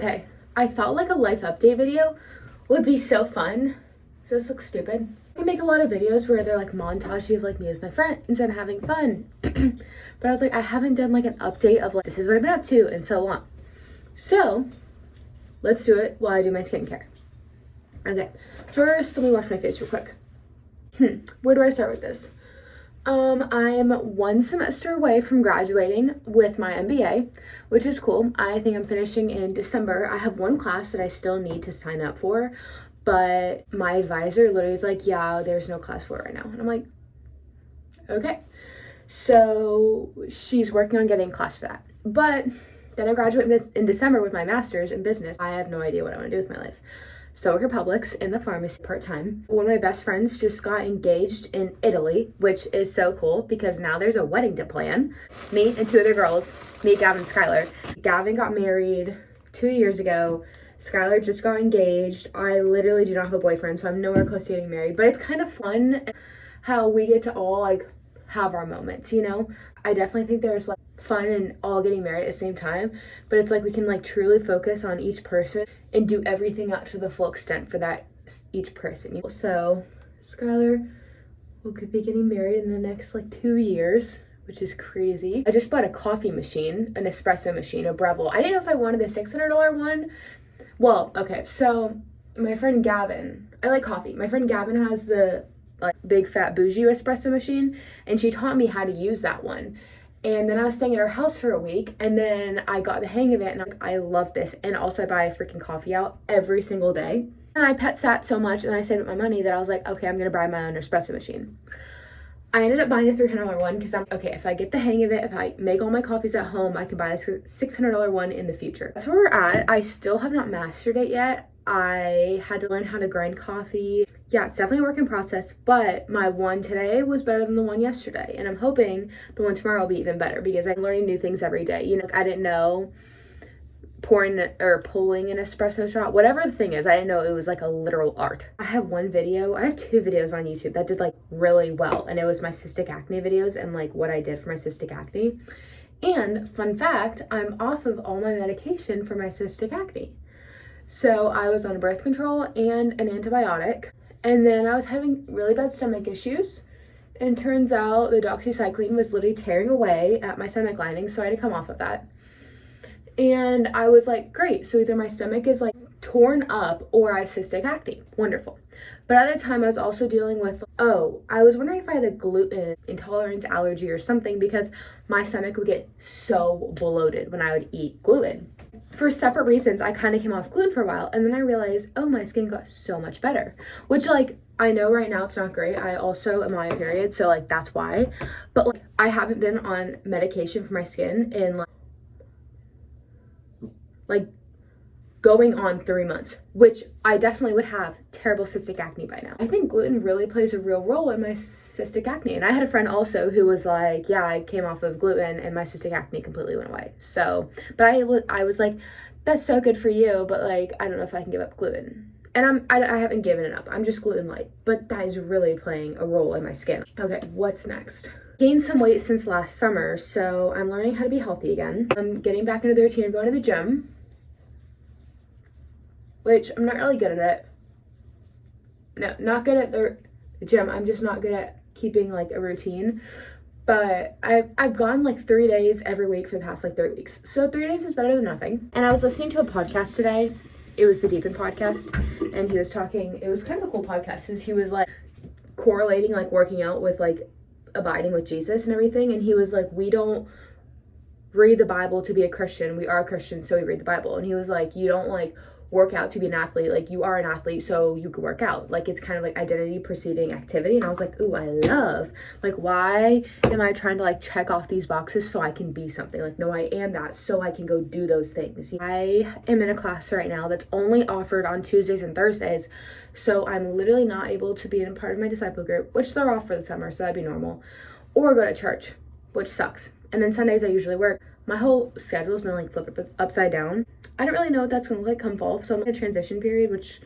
Okay, I thought like a life update video would be so fun. Does this look stupid? I make a lot of videos where they're like montage of like me as my friends and having fun. But I was like, I haven't done like an update of like, this is what I've been up to and so on. So let's do it while I do my skincare. Okay, first let me wash my face real quick. Where do I start with this? I'm 1 semester away from graduating with my MBA, which is cool. I think I'm finishing in December. I have 1 class that I still need to sign up for, but my advisor literally is like, yeah, there's no class for it right now. And I'm like, okay. So she's working on getting a class for that. But then I graduate in December with my master's in business. I have no idea what I want to do with my life. So I work at Publix in the pharmacy part-time. One of my best friends just got engaged in Italy, which is so cool because now there's a wedding to plan. Me and 2 other girls, me, Gavin, and Skylar. Gavin got married 2 years ago. Skylar just got engaged. I literally do not have a boyfriend, so I'm nowhere close to getting married. But it's kind of fun how we get to all like have our moments, you know? I definitely think there's like fun in all getting married at the same time, but it's like we can like truly focus on each person and do everything up to the full extent for that each person. So Skylar will be getting married in the next like 2 years, which is crazy. I just bought a coffee machine, an espresso machine, a Breville. I didn't know if I wanted the $600 one. Well, okay, so my friend Gavin, I like coffee. My friend Gavin has the like big fat bougie espresso machine, and she taught me how to use that one. And then I was staying at her house for a week, and then I got the hang of it, and I'm like, I love this. And also I buy a freaking coffee out every single day. And I pet sat so much and I saved up my money that I was like, okay, I'm gonna buy my own espresso machine. I ended up buying the $300 one because I'm okay, if I get the hang of it, if I make all my coffees at home, I can buy this $600 one in the future. That's where we're at. I still have not mastered it yet. I had to learn how to grind coffee. Yeah, it's definitely a work in process, but my one today was better than the one yesterday. And I'm hoping the one tomorrow will be even better because I'm learning new things every day. You know, I didn't know pouring or pulling an espresso shot, whatever the thing is, I didn't know it was like a literal art. I have 2 videos on YouTube that did like really well. And it was my cystic acne videos and like what I did for my cystic acne. And fun fact, I'm off of all my medication for my cystic acne. So I was on birth control and an antibiotic. And then I was having really bad stomach issues. And turns out the doxycycline was literally tearing away at my stomach lining. So I had to come off of that. And I was like, great. So either my stomach is like torn up or I have cystic acne. Wonderful. But at the time I was also dealing with, I was wondering if I had a gluten intolerance, allergy or something because my stomach would get so bloated when I would eat gluten. For separate reasons, I kind of came off gluten for a while, and then I realized, my skin got so much better, which like, I know right now it's not great. I also am on a period, so like that's why, but like I haven't been on medication for my skin in like going on 3 months, which I definitely would have terrible cystic acne by now. I think gluten really plays a real role in my cystic acne. And I had a friend also who was like, yeah, I came off of gluten and my cystic acne completely went away. So, but I was like, that's so good for you, but like, I don't know if I can give up gluten. And I haven't given it up. I'm just gluten light, but that is really playing a role in my skin. Okay, what's next? Gained some weight since last summer, so I'm learning how to be healthy again. I'm getting back into the routine of going to the gym, which I'm not really good at it. No, not good at the gym. I'm just not good at keeping like a routine. But I've gone like 3 days every week for the past like 3 weeks. So 3 days is better than nothing. And I was listening to a podcast today. It was the Deepen podcast. And he was talking, it was kind of a cool podcast because he was like correlating like working out with like abiding with Jesus and everything. And he was like, we don't read the Bible to be a Christian. We are Christians, so we read the Bible. And he was like, you don't like work out to be an athlete. Like you are an athlete, so you can work out. Like it's kind of like identity preceding activity. And I was like, ooh, I love, like, why am I trying to like check off these boxes so I can be something? Like, no, I am that, so I can go do those things. I am in a class right now that's only offered on Tuesdays and Thursdays. So I'm literally not able to be in a part of my disciple group, which they're off for the summer, so that'd be normal, or go to church, which sucks. And then Sundays I usually work. My whole schedule's been like flipped upside down. I don't really know what that's gonna look like come fall, so I'm in a transition period, which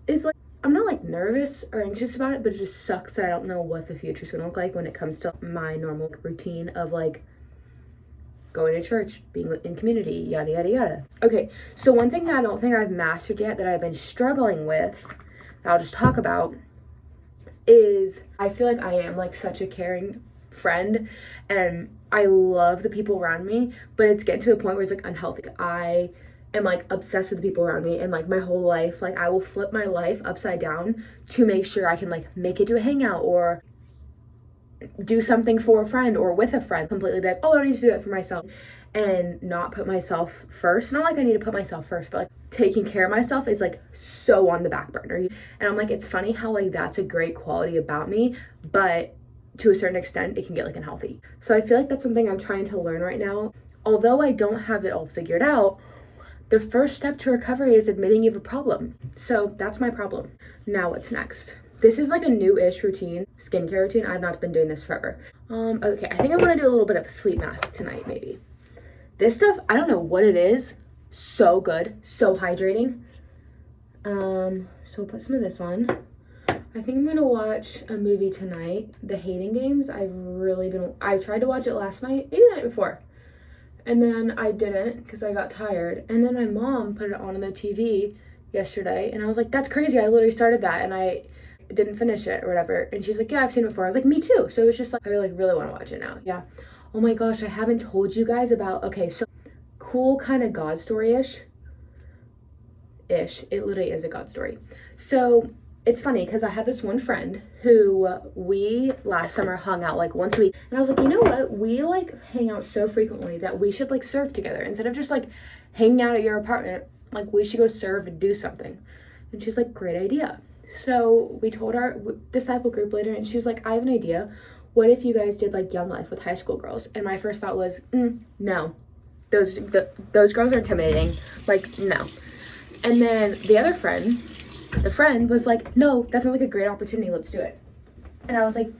is like, I'm not like nervous or anxious about it, but it just sucks that I don't know what the future's gonna look like when it comes to my normal routine of like going to church, being in community, yada, yada, yada. Okay, so one thing that I don't think I've mastered yet that I've been struggling with, that I'll just talk about, is I feel like I am like such a caring friend and I love the people around me, but it's getting to the point where it's like unhealthy. I am like obsessed with the people around me, and like my whole life, like I will flip my life upside down to make sure I can like make it to a hangout or do something for a friend or with a friend, completely be like, oh, I don't need to do that for myself, and not put myself first. Not like I need to put myself first, but like taking care of myself is like so on the back burner. And I'm like, it's funny how like that's a great quality about me, but to a certain extent it can get like unhealthy. So I feel like that's something I'm trying to learn right now. Although I don't have it all figured out, the first step to recovery is admitting you have a problem. So that's my problem. Now what's next? This is like a new-ish routine, skincare routine. I've not been doing this forever. Okay, I think I want to do a little bit of a sleep mask tonight, maybe. This stuff, I don't know what it is. So good, so hydrating. So we'll put some of this on. I think I'm gonna watch a movie tonight, The Hating Games. I tried to watch it last night, maybe the night before. And then I didn't because I got tired. And then my mom put it on the TV yesterday and I was like, that's crazy. I literally started that and I didn't finish it or whatever. And she's like, yeah, I've seen it before. I was like, me too. So it's just like, I really want to watch it now. Yeah. Oh my gosh, I haven't told you guys about, okay, so cool kind of God story-ish. It literally is a God story. So it's funny because I had this one friend who we last summer hung out like once a week. And I was like, you know what? We like hang out so frequently that we should like serve together. Instead of just like hanging out at your apartment, like we should go serve and do something. And she's like, great idea. So we told our disciple group later and she was like, I have an idea. What if you guys did like Young Life with high school girls? And my first thought was, no. Those girls are intimidating. Like, no. And then the friend was like, no, that sounds like a great opportunity. Let's do it. And I was like,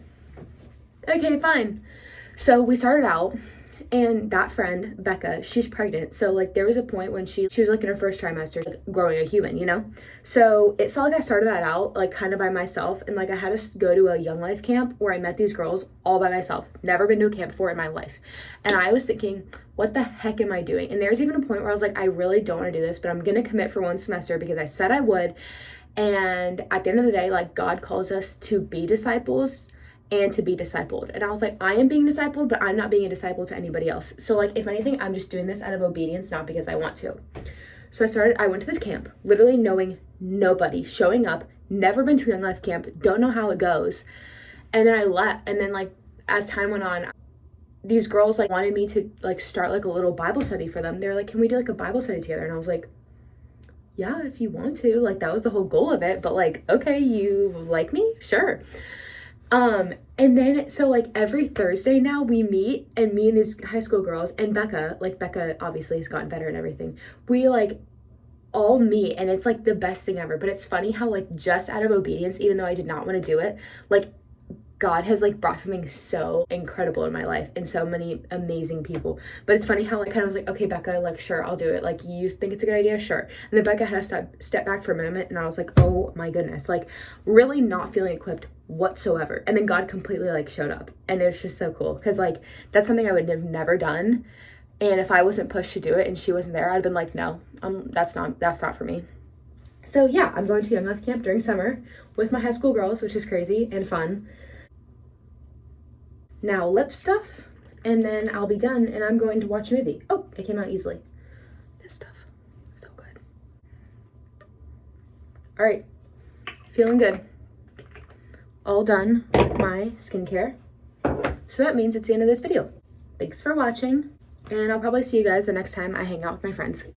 okay, fine. So we started out, and that friend, Becca, she's pregnant. So like there was a point when she was like in her first trimester, like growing a human, you know? So it felt like I started that out like kind of by myself. And like I had to go to a Young Life camp where I met these girls all by myself. Never been to a camp before in my life. And I was thinking, what the heck am I doing? And there's even a point where I was like, I really don't want to do this, but I'm going to commit for one semester because I said I would. And at the end of the day, like God calls us to be disciples and to be discipled. And I was like, I am being discipled, but I'm not being a disciple to anybody else. So like, if anything, I'm just doing this out of obedience, not because I want to. So I went to this camp, literally knowing nobody, showing up, never been to a Young Life camp, don't know how it goes. And then I left. And then like, as time went on, these girls like wanted me to like start like a little Bible study for them. They're like, can we do like a Bible study together? And I was like, yeah, if you want to. Like that was the whole goal of it. But like, okay, you like me? Sure. And then, so like every Thursday now we meet, and me and these high school girls and Becca obviously has gotten better and everything. We like all meet, and it's like the best thing ever. But it's funny how like just out of obedience, even though I did not want to do it, like God has like brought something so incredible in my life and so many amazing people. But it's funny how like kind of was like, okay, Becca, like sure, I'll do it. Like you think it's a good idea? Sure. And then Becca had to step back for a moment, and I was like, oh my goodness, like really not feeling equipped whatsoever. And then God completely like showed up, and it was just so cool because like that's something I would have never done. And if I wasn't pushed to do it and she wasn't there, I'd been like, no, that's not for me. So yeah, I'm going to Young Life camp during summer with my high school girls, which is crazy and fun. Now lip stuff, and then I'll be done, and I'm going to watch a movie. Oh, it came out easily. This stuff, so good. All right, feeling good. All done with my skincare. So that means it's the end of this video. Thanks for watching, and I'll probably see you guys the next time I hang out with my friends.